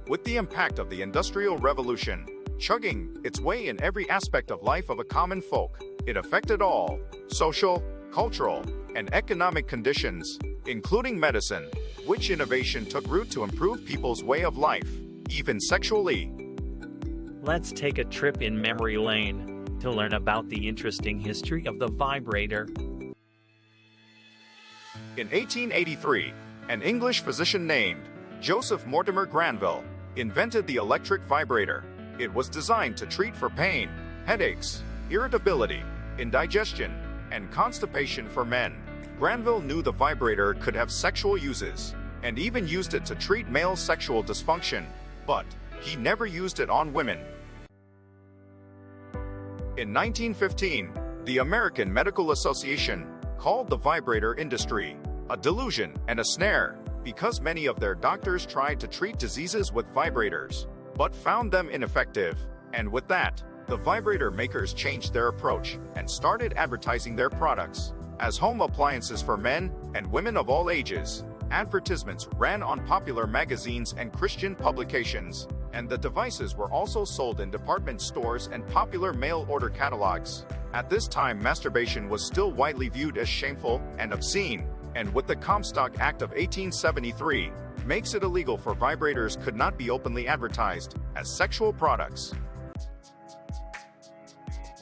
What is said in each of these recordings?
with the impact of the Industrial Revolution chugging its way in every aspect of life of a common folk. It affected all social, cultural, and economic conditions, including medicine, which innovation took root to improve people's way of life, even sexually. Let's take a trip in memory lane to learn about the interesting history of the vibrator. In 1883, an English physician named Joseph Mortimer Granville invented the electric vibrator. It was designed to treat for pain, headaches, irritability, indigestion, and constipation for men. Granville knew the vibrator could have sexual uses, and even used it to treat male sexual dysfunction, but he never used it on women. In 1915, the American Medical Association called the vibrator industry a delusion and a snare because many of their doctors tried to treat diseases with vibrators, but found them ineffective. And with that, the vibrator makers changed their approach and started advertising their products as home appliances for men and women of all ages. Advertisements ran on popular magazines and Christian publications, and the devices were also sold in department stores and popular mail-order catalogs. At this time, masturbation was still widely viewed as shameful and obscene, and with the Comstock Act of 1873, makes it illegal for vibrators could not be openly advertised as sexual products.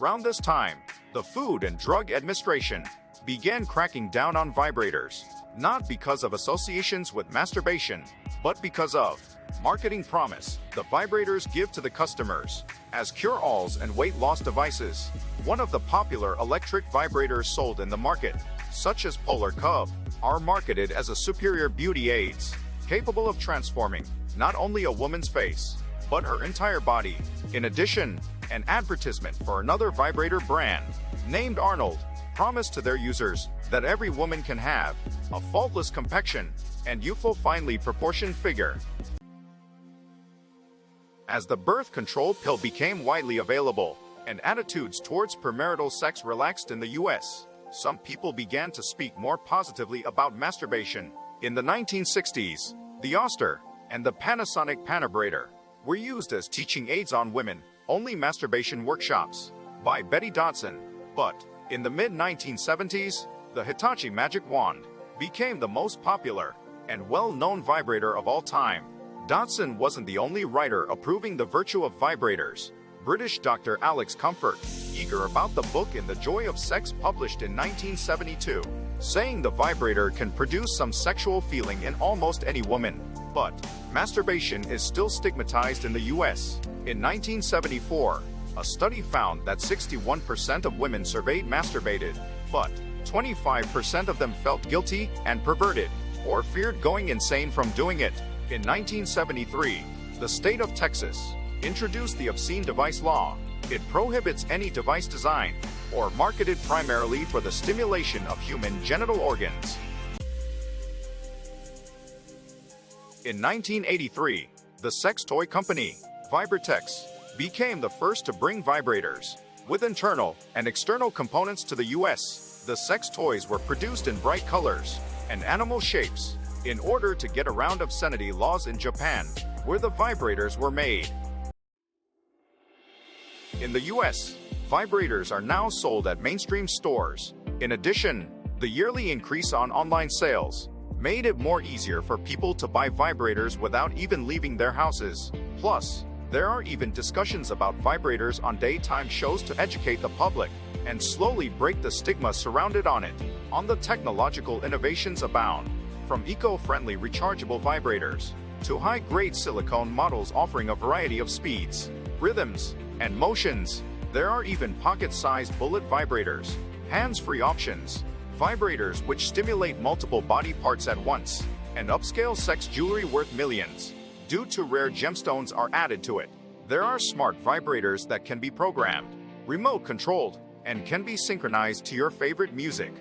Around this time, the Food and Drug Administration began cracking down on vibrators, not because of associations with masturbation, but because of marketing promise the vibrators give to the customers as cure-alls and weight loss devices. One of the popular electric vibrators sold in the market, such as Polar Cub, are marketed as a superior beauty aids, capable of transforming not only a woman's face, but her entire body. In addition, an advertisement for another vibrator brand, named Arnold, promised to their users that every woman can have a faultless complexion and youthful, finely proportioned figure. As the birth control pill became widely available and attitudes towards premarital sex relaxed in the US, some people began to speak more positively about masturbation. In the 1960s, the Oster and the Panasonic Panabrator were used as teaching aids on women-only masturbation workshops by Betty Dodson. But in the mid-1970s, the Hitachi Magic Wand became the most popular and well-known vibrator of all time. Dodson wasn't the only writer approving the virtue of vibrators. British Dr. Alex Comfort, eager about the book In the Joy of Sex published in 1972, saying the vibrator can produce some sexual feeling in almost any woman. But masturbation is still stigmatized in the US. In 1974, a study found that 61% of women surveyed masturbated, but 25% of them felt guilty and perverted, or feared going insane from doing it. In 1973, the state of Texas introduced the obscene device law. It prohibits any device designed or marketed primarily for the stimulation of human genital organs. In 1983, the sex toy company, Vibratex, became the first to bring vibrators with internal and external components to the US. The sex toys were produced in bright colors and animal shapes in order to get around obscenity laws in Japan, where the vibrators were made. In the US, vibrators are now sold at mainstream stores. In addition, the yearly increase on online sales made it more easier for people to buy vibrators without even leaving their houses. Plus, there are even discussions about vibrators on daytime shows to educate the public and slowly break the stigma surrounded on it. On the technological innovations abound, from eco-friendly rechargeable vibrators to high-grade silicone models offering a variety of speeds, rhythms, and motions. There are even pocket-sized bullet vibrators, hands-free options, vibrators which stimulate multiple body parts at once, and upscale sex jewelry worth millions. Due to rare gemstones are added to it. There are smart vibrators that can be programmed, remote controlled, and can be synchronized to your favorite music.